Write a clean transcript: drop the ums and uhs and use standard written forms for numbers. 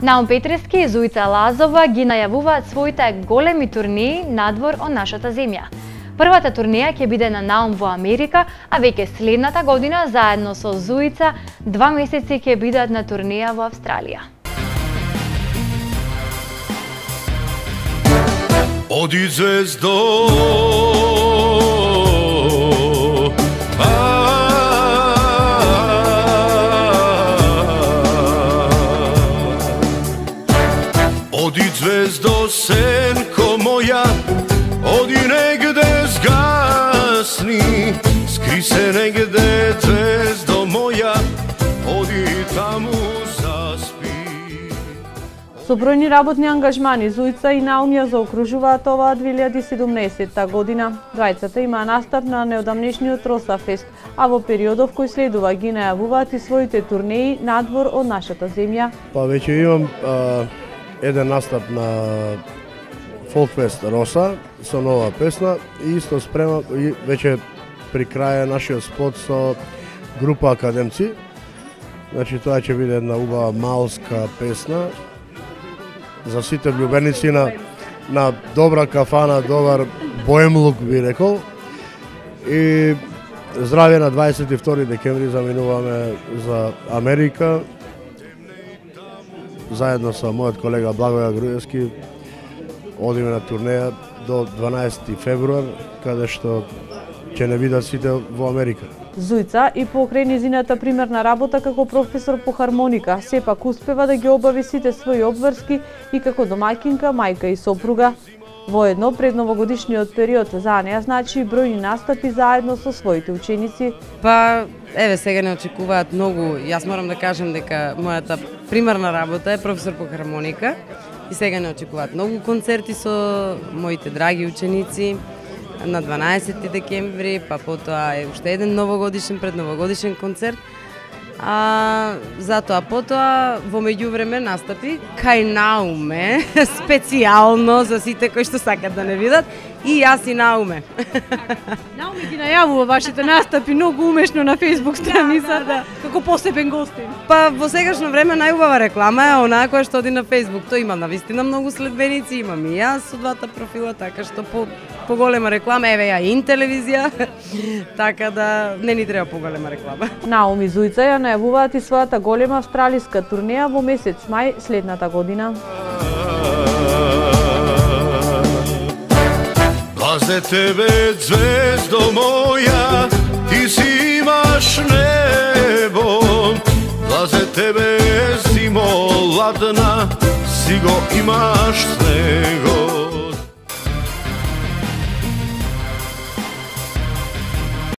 Наум Петрески и Зуица Лазова ги најавуваат своите големи турнеи надвор од нашата земја. Првата турнеја ќе биде на Наум во Америка, а веќе следната година заедно со Зуица 2 месеци ќе бидат на турнеја во Австралија. Оди звездо, оди звездо, сенко моја, оди негде згасни, скри се негде, звездо моја, оди таму заспи. Со бројни работни ангажмани, Зуица и Наум ја заокружуваат оваа 2017 година. Двајцата имаа настап на неодамнешниот Росафест, а во периодов кој следува ги најавуваат и своите турнеи надвор од нашата земја. Па веќе имам еден настап на Фолкфест Роса со нова песна и исто спремам и веќе при крај нашиот спот со група академци. Значи тоа ќе биде една убава малска песна за сите влюбеници на добра кафана, добар боемлук би рекол. И здравје на 22 декември заминуваме за Америка заедно со мојот колега Благоја Груевски. Одиме на турнеја до 12 февруар, каде што ќе не видат сите во Америка. Зуица и покрај незината примерна работа како професор по хармоника, сепак успева да ги обави сите своји обврски и како домаќинка, мајка и сопруга. Воедно, пред новогодишниот период за неа значи бројни настапи заедно со своите ученици. Па, еве сега не очекуваат многу. Јас морам да кажам дека мојата примерна работа е професор по хармоника и сега не очекуваат многу концерти со моите драги ученици на 12 декември, па потоа е уште еден новогодишен предновогодишен концерт. Затоа потоа во меѓувреме настапи кај Науме, специјално за сите кои што сакат да не видат, и јас и Науме. Науме ги најавува вашите настапи многу умешно на Facebook страницата, како посебен гостин. Па во сегашно време најубава реклама е онаа која што оди на Facebook. Тој има навистина многу следбеници, имам и јас со двата профила, така што поголема реклама, еве ја и телевизија, така да не ни треба поголема реклама. Наум и Зуица ја најавуваат и својата голема австралиска турнеја во месец мај следната година. Пазе тебе, звездо моја, ти си имаш небо. Пазе тебе, зимо ладна, си го имаш снего.